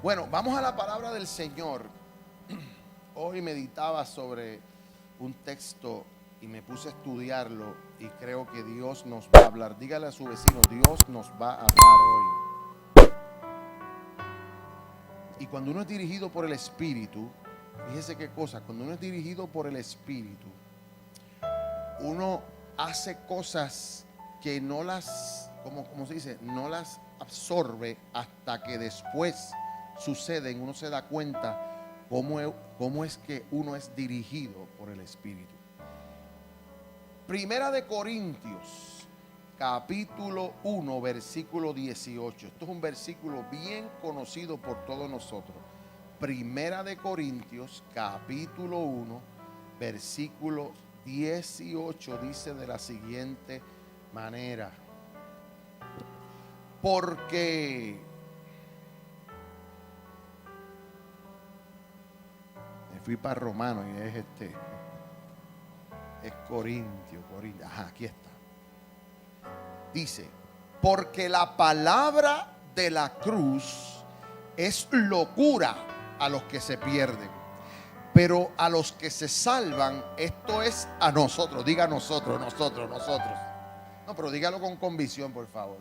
Bueno, vamos a la palabra del Señor. Hoy meditaba sobre un texto y me puse a estudiarlo y creo que Dios nos va a hablar. Dígale a su vecino, Dios nos va a hablar hoy. Y cuando uno es dirigido por el Espíritu, fíjese qué cosa, cuando uno es dirigido por el Espíritu, uno hace cosas que no las, como se dice, no las absorbe hasta que después suceden. Uno se da cuenta cómo es que uno es dirigido por el Espíritu. Primera de Corintios, capítulo 1, versículo 18. Esto es un versículo bien conocido por todos nosotros. Primera de Corintios, capítulo 1, versículo 18 dice de la siguiente manera: porque me fui para Romano y es Corintio. Ajá, aquí está. Dice, porque la palabra de la cruz es locura a los que se pierden, pero a los que se salvan, esto es a nosotros. Diga nosotros. No, pero dígalo con convicción, por favor.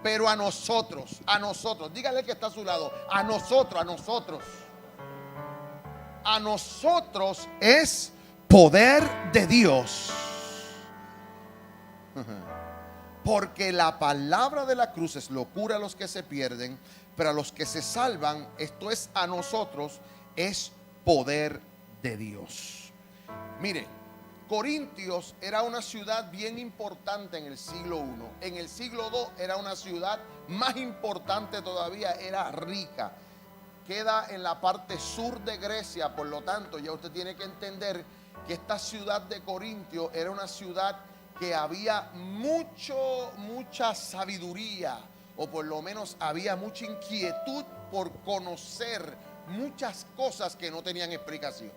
Pero a nosotros. Dígale que está a su lado. A nosotros es poder de Dios. Porque la palabra de la cruz es locura a los que se pierden, pero a los que se salvan, esto es a nosotros, es poder de Dios. Mire, Corintios era una ciudad bien importante en el siglo I. En el siglo II era una ciudad más importante todavía, era rica. Queda en la parte sur de Grecia, por lo tanto ya usted tiene que entender que esta ciudad de Corintio era una ciudad que había mucha sabiduría, o por lo menos había mucha inquietud por conocer muchas cosas que no tenían explicación.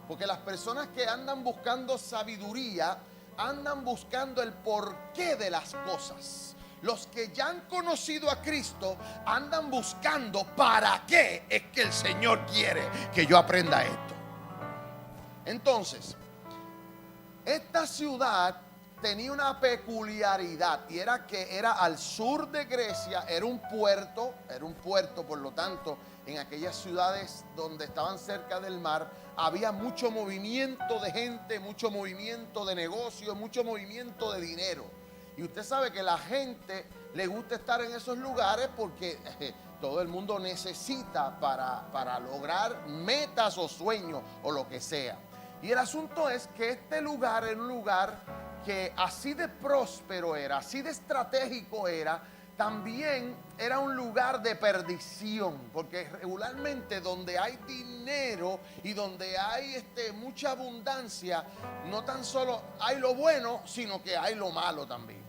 Porque las personas que andan buscando sabiduría andan buscando el porqué de las cosas. Los que ya han conocido a Cristo andan buscando para qué es que el Señor quiere que yo aprenda esto. Entonces, esta ciudad tenía una peculiaridad, y era que era al sur de Grecia, era un puerto, por lo tanto, en aquellas ciudades donde estaban cerca del mar, había mucho movimiento de gente, mucho movimiento de negocios, mucho movimiento de dinero. Y usted sabe que la gente le gusta estar en esos lugares porque todo el mundo necesita para lograr metas o sueños o lo que sea. Y el asunto es que este lugar era un lugar que así de próspero era, así de estratégico era, también era un lugar de perdición, porque regularmente donde hay dinero y donde hay mucha abundancia, no tan solo hay lo bueno, sino que hay lo malo también.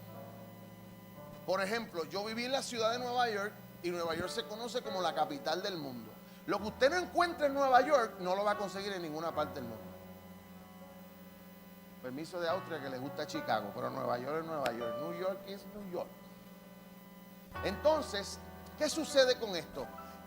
Por ejemplo, yo viví en la ciudad de Nueva York, y Nueva York se conoce como la capital del mundo. Lo que usted no encuentra en Nueva York no lo va a conseguir en ninguna parte del mundo. Permiso de Austria, que le gusta Chicago, pero Nueva York es Nueva York. New York es New York. Entonces, ¿qué sucede con esto?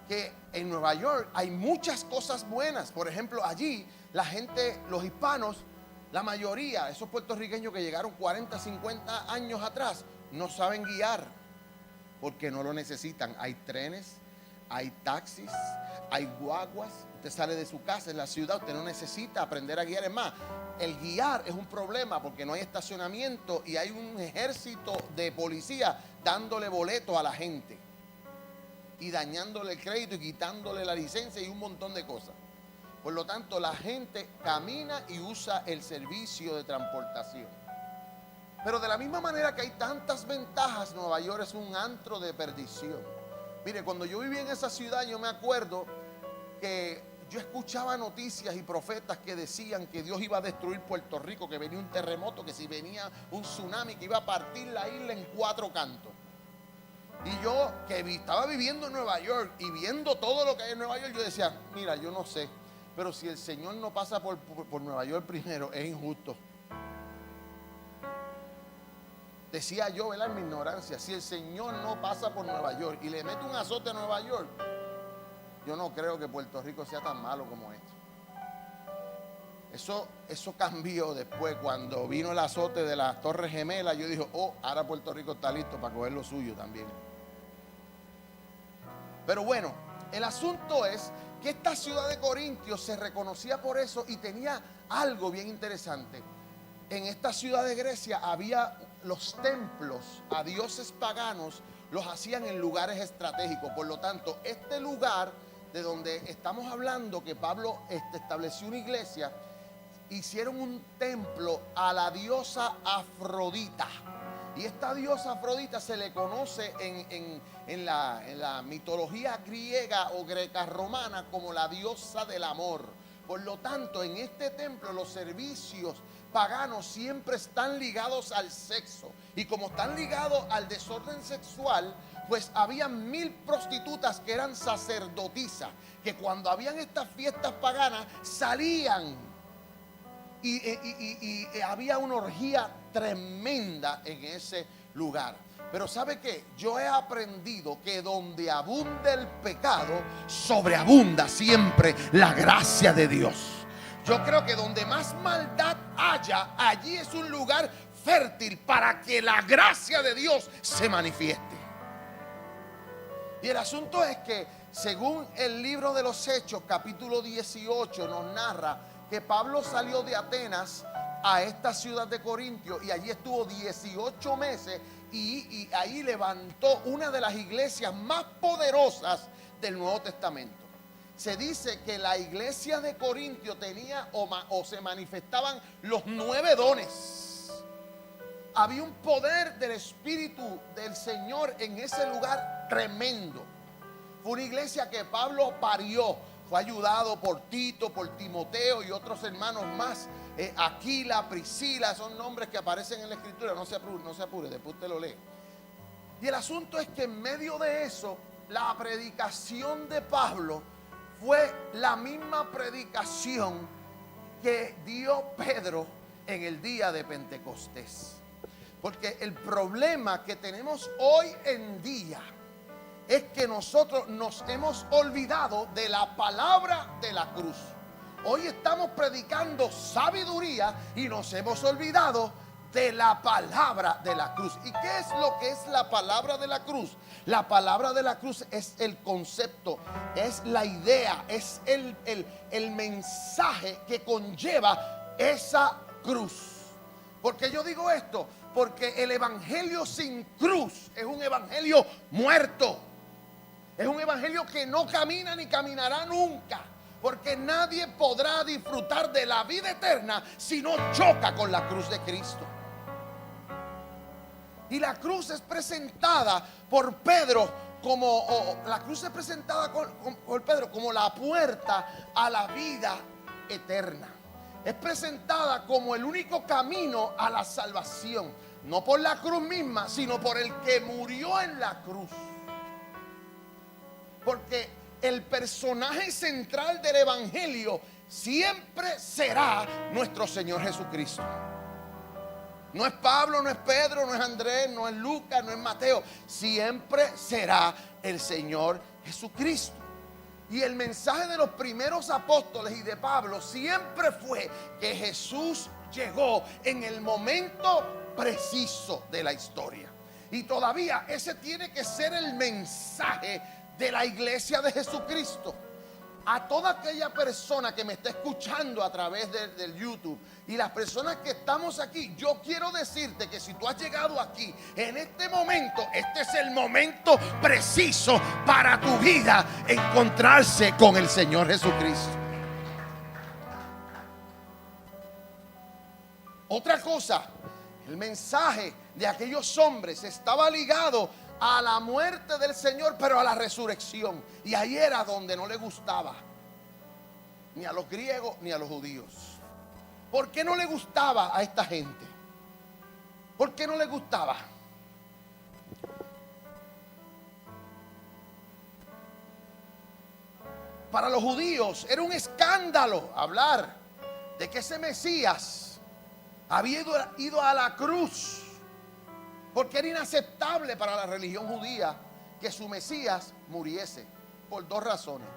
Que en Nueva York hay muchas cosas buenas. Por ejemplo, allí la gente, los hispanos, la mayoría, esos puertorriqueños que llegaron 40, 50 años atrás, no saben guiar porque no lo necesitan. Hay trenes, hay taxis, hay guaguas. Usted sale de su casa en la ciudad, usted no necesita aprender a guiar. Es más, el guiar es un problema porque no hay estacionamiento y hay un ejército de policía dándole boletos a la gente y dañándole el crédito y quitándole la licencia y un montón de cosas. Por lo tanto, la gente camina y usa el servicio de transportación. Pero de la misma manera que hay tantas ventajas, Nueva York es un antro de perdición. Mire, cuando yo vivía en esa ciudad, yo me acuerdo que yo escuchaba noticias y profetas que decían que Dios iba a destruir Puerto Rico, que venía un terremoto, que si venía un tsunami, que iba a partir la isla en 4 cantos. Y yo, que estaba viviendo en Nueva York y viendo todo lo que hay en Nueva York, yo decía, mira, yo no sé, pero si el Señor no pasa por Nueva York primero, es injusto. decía yo, ¿verdad?, en mi ignorancia, si el Señor no pasa por Nueva York y le mete un azote a Nueva York, yo no creo que Puerto Rico sea tan malo como esto. Eso cambió después cuando vino el azote de las Torres Gemelas. Yo dije, oh, ahora Puerto Rico está listo para coger lo suyo también. Pero bueno, el asunto es que esta ciudad de Corintios se reconocía por eso y tenía algo bien interesante. En esta ciudad de Grecia había los templos a dioses paganos, los hacían en lugares estratégicos. Por lo tanto, este lugar de donde estamos hablando, que Pablo estableció una iglesia, hicieron un templo a la diosa Afrodita. Y esta diosa Afrodita se le conoce en la mitología griega o greca romana como la diosa del amor. Por lo tanto, en este templo los servicios paganos siempre están ligados al sexo. Y como están ligados al desorden sexual, pues había 1000 prostitutas que eran sacerdotisas, que cuando habían estas fiestas paganas salían y había una orgía tremenda en ese lugar. Pero ¿sabe qué? Yo he aprendido que donde abunda el pecado, sobreabunda siempre la gracia de Dios. Yo creo que donde más maldad haya, allí es un lugar fértil para que la gracia de Dios se manifieste. Y el asunto es que, según el libro de los Hechos, capítulo 18, nos narra que Pablo salió de Atenas a esta ciudad de Corintios y allí estuvo 18 meses y ahí levantó una de las iglesias más poderosas del Nuevo Testamento. Se dice que la iglesia de Corintios tenía o se manifestaban los 9 dones. Había un poder del Espíritu del Señor en ese lugar tremendo. Fue una iglesia que Pablo parió. Fue ayudado por Tito, por Timoteo y otros hermanos más. Aquila, Priscila, son nombres que aparecen en la Escritura. No se apure, después usted lo lee. Y el asunto es que en medio de eso, la predicación de Pablo fue la misma predicación que dio Pedro en el día de Pentecostés. Porque el problema que tenemos hoy en día es que nosotros nos hemos olvidado de la palabra de la cruz. Hoy estamos predicando sabiduría y nos hemos olvidado de la palabra de la cruz. ¿Y qué es lo que es la palabra de la cruz? La palabra de la cruz es el concepto, es la idea, es el mensaje que conlleva esa cruz. ¿Por qué yo digo esto? Porque el evangelio sin cruz es un evangelio muerto. Es un evangelio que no camina ni caminará nunca. Porque nadie podrá disfrutar de la vida eterna si no choca con la cruz de Cristo. Y la cruz es presentada por Pedro como la puerta a la vida eterna. Es presentada como el único camino a la salvación. No por la cruz misma, sino por el que murió en la cruz. Porque el personaje central del evangelio siempre será nuestro Señor Jesucristo. No es Pablo, no es Pedro, no es Andrés, no es Lucas, no es Mateo. Siempre será el Señor Jesucristo. Y el mensaje de los primeros apóstoles y de Pablo siempre fue que Jesús llegó en el momento preciso de la historia. Y todavía ese tiene que ser el mensaje de la iglesia de Jesucristo. A toda aquella persona que me está escuchando a través del YouTube y las personas que estamos aquí, yo quiero decirte que si tú has llegado aquí en este momento, este es el momento preciso para tu vida encontrarse con el Señor Jesucristo. Otra cosa, el mensaje de aquellos hombres estaba ligado a la muerte del Señor, pero a la resurrección. Y ahí era donde no le gustaba ni a los griegos ni a los judíos. ¿Por qué no le gustaba a esta gente? ¿Por qué no le gustaba? Para los judíos era un escándalo hablar de que ese Mesías había ido a la cruz Porque era inaceptable para la religión judía que su Mesías muriese, por dos razones.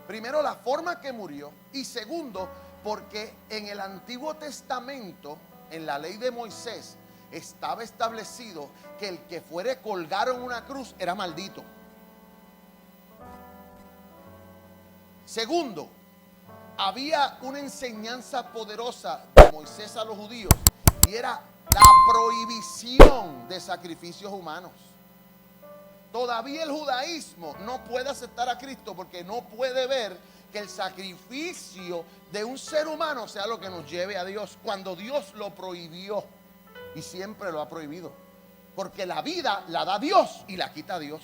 Primero, la forma que murió, y segundo, porque en el Antiguo Testamento, en la ley de Moisés, estaba establecido que el que fuere colgado en una cruz era maldito. Segundo, había una enseñanza poderosa de Moisés a los judíos, y era la prohibición de sacrificios humanos. Todavía el judaísmo no puede aceptar a Cristo porque no puede ver que el sacrificio de un ser humano sea lo que nos lleve a Dios, cuando Dios lo prohibió y siempre lo ha prohibido. Porque la vida la da Dios y la quita Dios.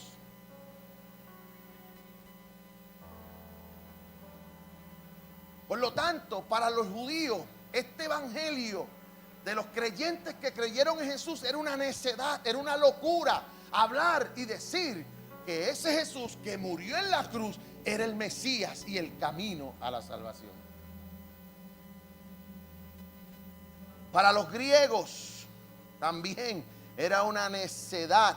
Por lo tanto, para los judíos, este evangelio de los creyentes que creyeron en Jesús era una necedad, era una locura. Hablar y decir que ese Jesús que murió en la cruz era el Mesías y el camino a la salvación. Para los griegos también era una necedad,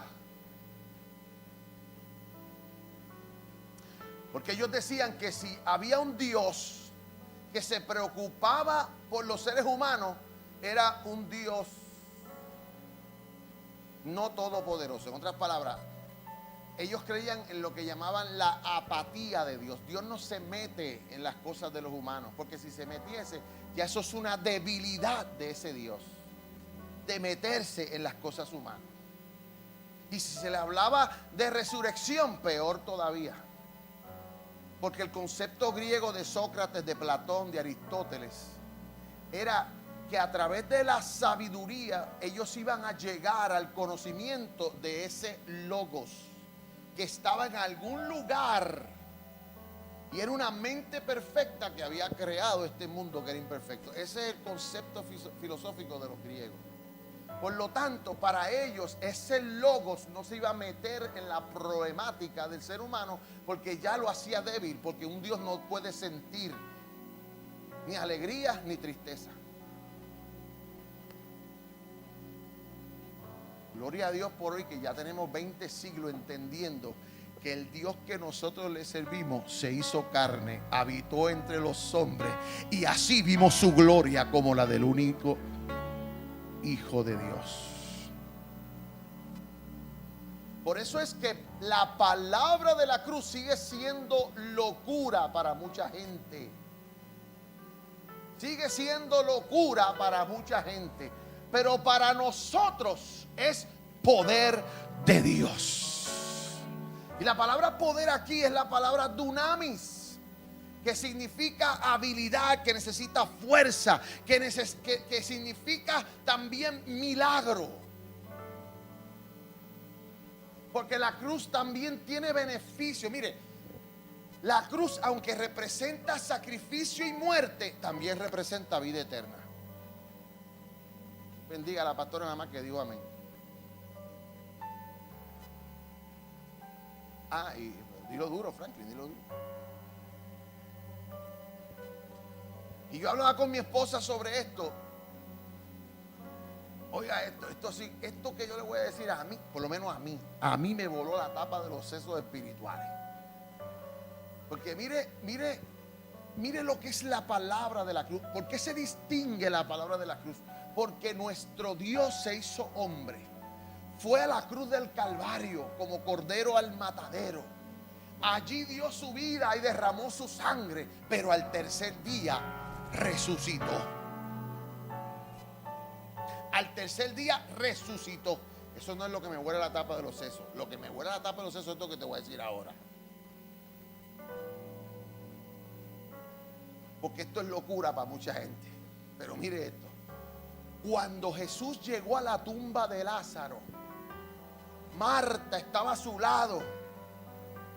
porque ellos decían que si había un Dios que se preocupaba por los seres humanos, era un Dios no todopoderoso. En otras palabras, ellos creían en lo que llamaban la apatía de Dios. Dios no se mete en las cosas de los humanos, porque si se metiese, ya eso es una debilidad de ese Dios, de meterse en las cosas humanas. Y si se le hablaba de resurrección, peor todavía, porque el concepto griego de Sócrates, de Platón, de Aristóteles, era que a través de la sabiduría ellos iban a llegar al conocimiento de ese logos que estaba en algún lugar y era una mente perfecta que había creado este mundo que era imperfecto. Ese es el concepto filosófico de los griegos. Por lo tanto, para ellos ese logos no se iba a meter en la problemática del ser humano, porque ya lo hacía débil, porque un Dios no puede sentir ni alegría ni tristeza. Gloria a Dios por hoy, que ya tenemos 20 siglos entendiendo que el Dios que nosotros le servimos se hizo carne, habitó entre los hombres, y así vimos su gloria como la del único Hijo de Dios. Por eso es que la palabra de la cruz sigue siendo locura para mucha gente. Sigue siendo locura para mucha gente. Pero para nosotros es poder de Dios. Y la palabra poder aquí es la palabra dunamis, que significa habilidad, que necesita fuerza, que significa también milagro. Porque la cruz también tiene beneficio. Mire, la cruz, aunque representa sacrificio y muerte, también representa vida eterna. Bendiga a la pastora nada más que digo amén. Y dilo duro, Franklin, dilo duro. Y yo hablaba con mi esposa sobre esto. Oiga, esto que yo le voy a decir a mí, por lo menos a mí me voló la tapa de los sesos espirituales. Porque mire lo que es la palabra de la cruz. ¿Por qué se distingue la palabra de la cruz? Porque nuestro Dios se hizo hombre. Fue a la cruz del Calvario como cordero al matadero. Allí dio su vida y derramó su sangre, pero al tercer día resucitó. Al tercer día resucitó. Eso no es lo que me huele la tapa de los sesos. Lo que me huele la tapa de los sesos es lo que te voy a decir ahora. Porque esto es locura para mucha gente. Pero mire esto. Cuando Jesús llegó a la tumba de Lázaro, Marta estaba a su lado.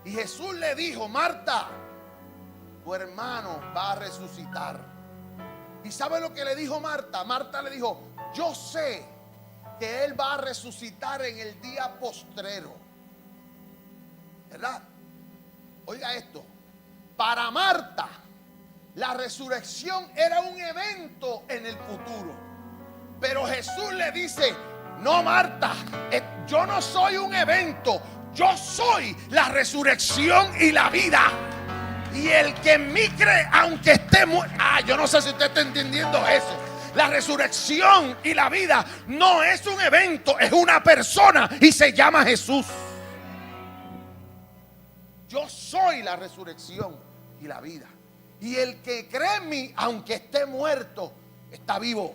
Y Jesús le dijo: Marta, tu hermano va a resucitar. ¿Y sabe lo que le dijo Marta? Marta le dijo: yo sé que él va a resucitar en el día postrero. ¿Verdad? Oiga esto. Para Marta, la resurrección era un evento en el futuro. Pero Jesús le dice: No, Marta, yo no soy un evento, yo soy la resurrección y la vida. Y el que en mí cree, aunque esté muerto. Yo no sé si usted está entendiendo eso. La resurrección y la vida no es un evento, es una persona y se llama Jesús. Yo soy la resurrección y la vida. Y el que cree en mí, aunque esté muerto, está vivo.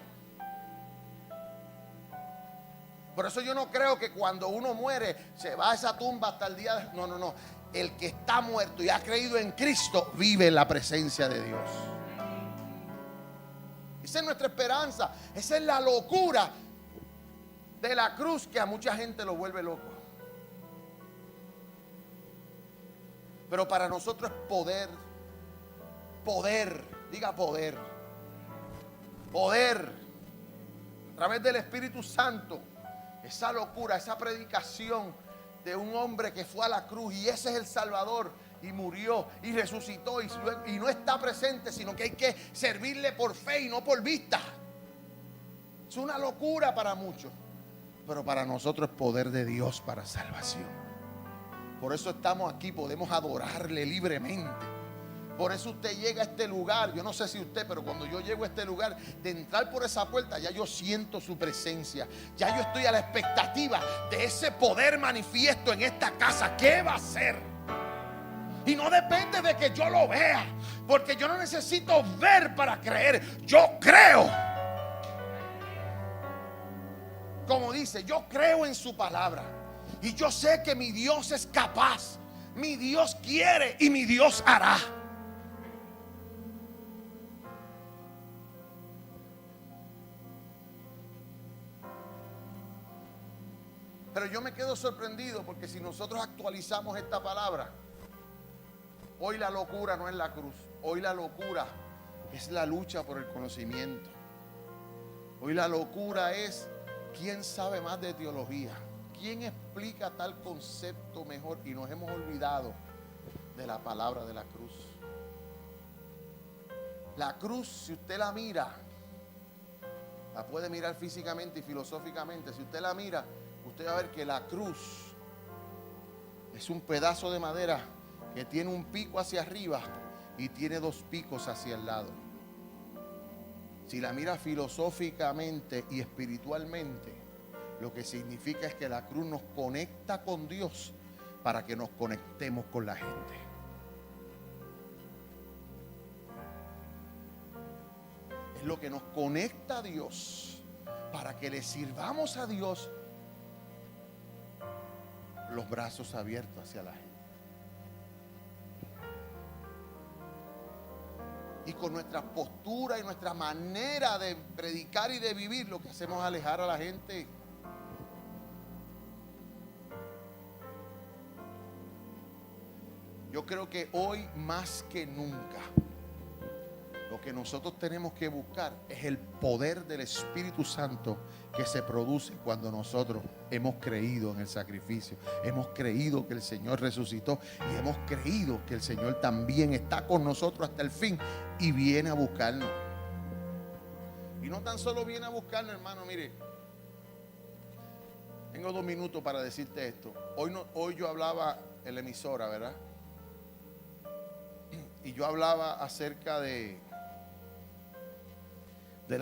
Por eso yo no creo que cuando uno muere se va a esa tumba hasta el día de... No. El que está muerto y ha creído en Cristo vive en la presencia de Dios. Esa es nuestra esperanza. Esa es la locura de la cruz que a mucha gente lo vuelve loco. Pero para nosotros es poder. Poder. Diga poder. Poder. A través del Espíritu Santo. Esa locura, esa predicación de un hombre que fue a la cruz y ese es el Salvador y murió y resucitó y no está presente, sino que hay que servirle por fe y no por vista. Es una locura para muchos, pero para nosotros es poder de Dios para salvación. Por eso estamos aquí, podemos adorarle libremente. Por eso usted llega a este lugar, yo no sé si usted, pero cuando yo llego a este lugar, de entrar por esa puerta, ya yo siento su presencia. Ya yo estoy a la expectativa de ese poder manifiesto en esta casa. ¿Qué va a ser? Y no depende de que yo lo vea, porque yo no necesito ver para creer. Yo creo. Como dice, yo creo en su palabra. Y yo sé que mi Dios es capaz. Mi Dios quiere y mi Dios hará. Pero yo me quedo sorprendido porque si nosotros actualizamos esta palabra, hoy la locura no es la cruz, hoy la locura es la lucha por el conocimiento. Hoy la locura es quién sabe más de teología, quién explica tal concepto mejor, y nos hemos olvidado de la palabra de la cruz. La cruz, si usted la mira, la puede mirar físicamente y filosóficamente. Si usted la mira, usted va a ver que la cruz es un pedazo de madera que tiene un pico hacia arriba y tiene dos picos hacia el lado. Si la mira filosóficamente y espiritualmente, lo que significa es que la cruz nos conecta con Dios para que nos conectemos con la gente. Es lo que nos conecta a Dios para que le sirvamos a Dios, los brazos abiertos hacia la gente. Y con nuestra postura y nuestra manera de predicar y de vivir, lo que hacemos es alejar a la gente. Yo creo que hoy más que nunca lo que nosotros tenemos que buscar es el poder del Espíritu Santo que se produce cuando nosotros hemos creído en el sacrificio, hemos creído que el Señor resucitó y hemos creído que el Señor también está con nosotros hasta el fin y viene a buscarnos. Y no tan solo viene a buscarnos, hermano, mire, tengo 2 minutos para decirte esto. Hoy yo hablaba en la emisora, ¿verdad? Y yo hablaba acerca del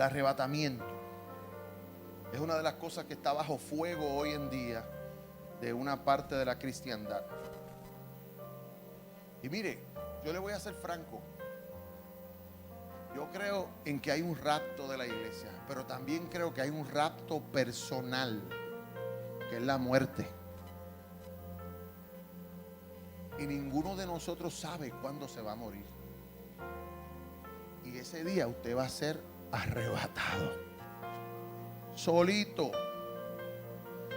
arrebatamiento. Es una de las cosas que está bajo fuego hoy en día de una parte de la cristiandad. Y mire, yo le voy a ser franco. Yo creo en que hay un rapto de la iglesia, pero también creo que hay un rapto personal, que es la muerte. Y ninguno de nosotros sabe cuándo se va a morir. Y ese día usted va a ser arrebatado, solito,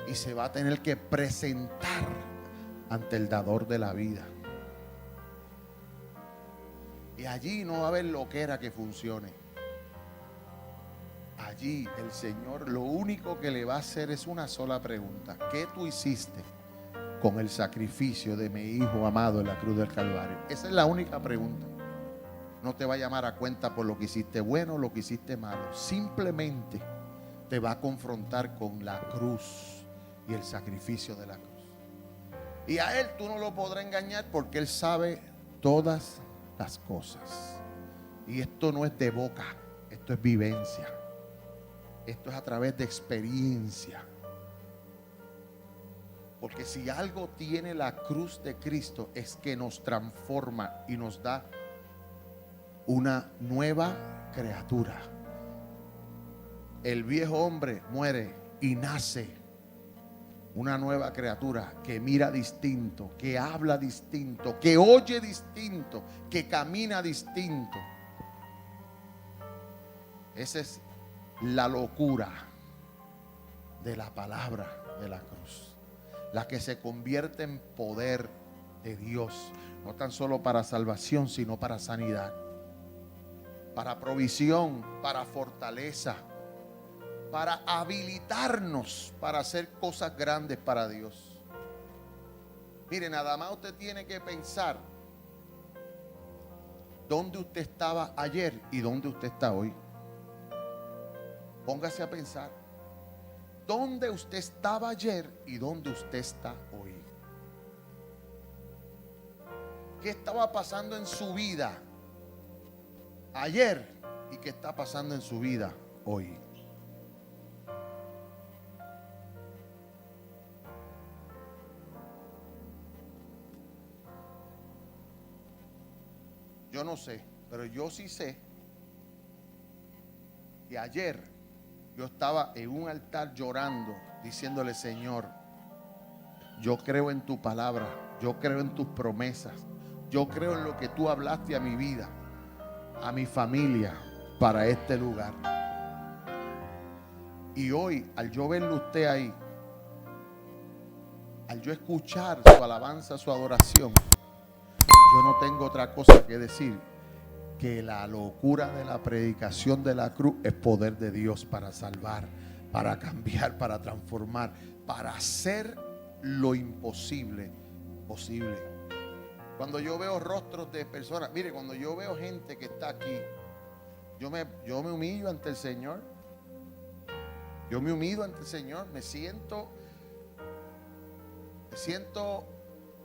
y se va a tener que presentar ante el dador de la vida. Y allí no va a haber loquera que funcione. Allí el Señor lo único que le va a hacer es una sola pregunta: ¿qué tú hiciste con el sacrificio de mi Hijo amado en la cruz del Calvario? Esa es la única pregunta. No te va a llamar a cuenta por lo que hiciste bueno o lo que hiciste malo. Simplemente te va a confrontar con la cruz y el sacrificio de la cruz. Y a Él tú no lo podrás engañar porque Él sabe todas las cosas. Y esto no es de boca, esto es vivencia. Esto es a través de experiencia. Porque si algo tiene la cruz de Cristo es que nos transforma y nos da una nueva criatura. El viejo hombre muere y nace una nueva criatura que mira distinto, que habla distinto, que oye distinto, que camina distinto. Esa es la locura de la palabra de la cruz, la que se convierte en poder de Dios, no tan solo para salvación, sino para sanidad, para provisión, para fortaleza, para habilitarnos para hacer cosas grandes para Dios. Mire, nada más usted tiene que pensar dónde usted estaba ayer y dónde usted está hoy. Póngase a pensar dónde usted estaba ayer y dónde usted está hoy. ¿Qué estaba pasando en su vida ayer y qué está pasando en su vida hoy? Yo no sé, pero yo sí sé que ayer yo estaba en un altar llorando, diciéndole: Señor, yo creo en tu palabra, yo creo en tus promesas, yo creo en lo que tú hablaste a mi vida, a mi familia, para este lugar. Y hoy, al yo verlo usted ahí, al yo escuchar su alabanza, su adoración, yo no tengo otra cosa que decir que la locura de la predicación de la cruz es poder de Dios para salvar, para cambiar, para transformar, para hacer lo imposible posible. Cuando yo veo rostros de personas, mire, cuando yo veo gente que está aquí, yo me humillo ante el Señor. Yo me humillo ante el Señor, me siento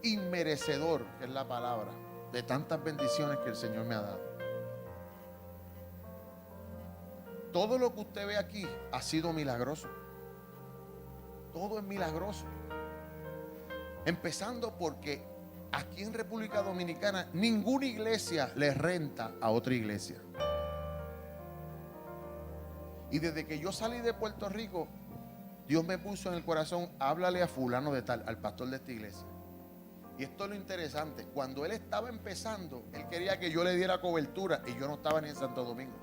inmerecedor, que es la palabra, de tantas bendiciones que el Señor me ha dado. Todo lo que usted ve aquí ha sido milagroso. Todo es milagroso. Empezando porque aquí en República Dominicana ninguna iglesia le renta a otra iglesia. Y desde que yo salí de Puerto Rico, Dios me puso en el corazón: háblale a fulano de tal, al pastor de esta iglesia. Y esto es lo interesante: cuando él estaba empezando, él quería que yo le diera cobertura y yo no estaba ni en Santo Domingo.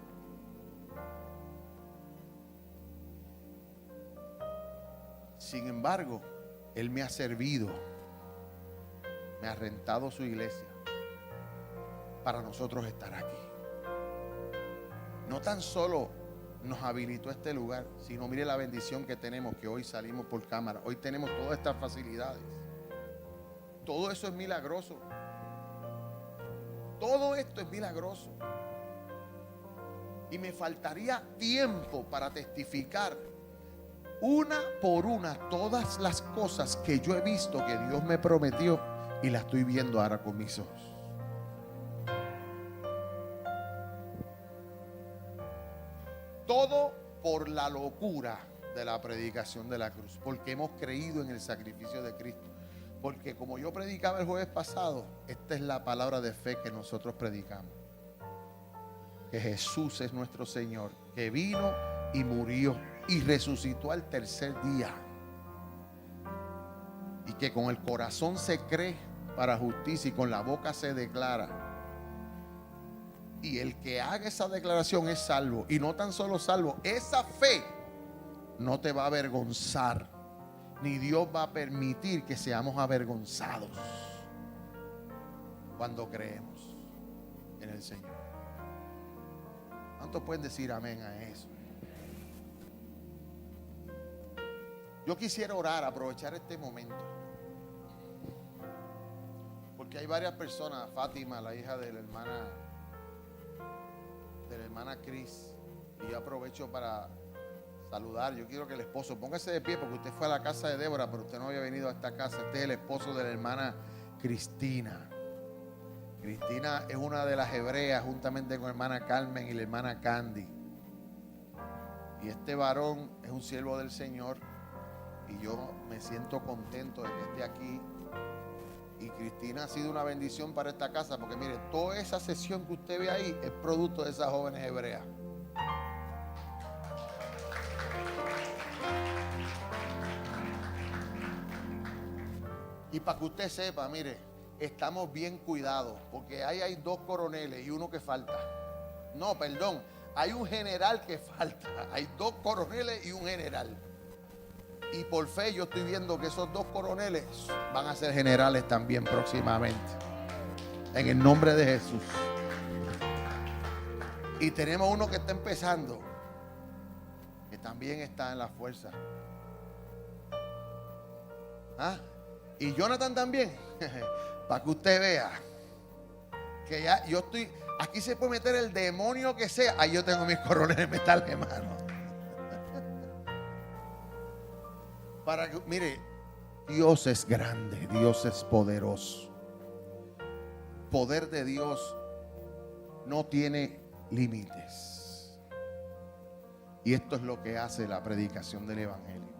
Sin embargo, él me ha servido, me ha rentado su iglesia para nosotros estar aquí. No tan solo nos habilitó este lugar, sino mire la bendición que tenemos, que hoy salimos por cámara, hoy tenemos todas estas facilidades. Todo eso es milagroso. Todo esto es milagroso. Y me faltaría tiempo para testificar una por una todas las cosas que yo he visto que Dios me prometió y las estoy viendo ahora con mis ojos. Todo por la locura de la predicación de la cruz, porque hemos creído en el sacrificio de Cristo. Porque como yo predicaba el jueves pasado, esta es la palabra de fe que nosotros predicamos: que Jesús es nuestro Señor, que vino y murió y resucitó al tercer día, y que con el corazón se cree para justicia y con la boca se declara. Y el que haga esa declaración es salvo. Y no tan solo salvo, esa fe no te va a avergonzar, ni Dios va a permitir que seamos avergonzados cuando creemos en el Señor. ¿Cuántos pueden decir amén a eso? Yo quisiera orar, aprovechar este momento, porque hay varias personas. Fátima, la hija de la hermana Cris, y yo aprovecho para saludar. Yo quiero que el esposo, póngase de pie porque usted fue a la casa de Débora, pero usted no había venido a esta casa. Este es el esposo de la hermana Cristina. Cristina es una de las hebreas juntamente con la hermana Carmen y la hermana Candy. Y este varón es un siervo del Señor y yo me siento contento de que esté aquí. Y Cristina ha sido una bendición para esta casa porque mire, toda esa sesión que usted ve ahí es producto de esas jóvenes hebreas. Y para que usted sepa, mire, estamos bien cuidados porque ahí hay 2 coroneles y uno que falta. No, perdón, hay un general que falta. Hay 2 coroneles y un general. Y por fe yo estoy viendo que esos 2 coroneles van a ser generales también próximamente. En el nombre de Jesús. Y tenemos uno que está empezando, que también está en la fuerza. ¿Ah? Y Jonathan también. Para que usted vea que ya yo estoy. Aquí se puede meter el demonio que sea. Ahí yo tengo mis coroneles de metal, hermano. Para que, mire, Dios es grande, Dios es poderoso. Poder de Dios no tiene límites. Y esto es lo que hace la predicación del Evangelio.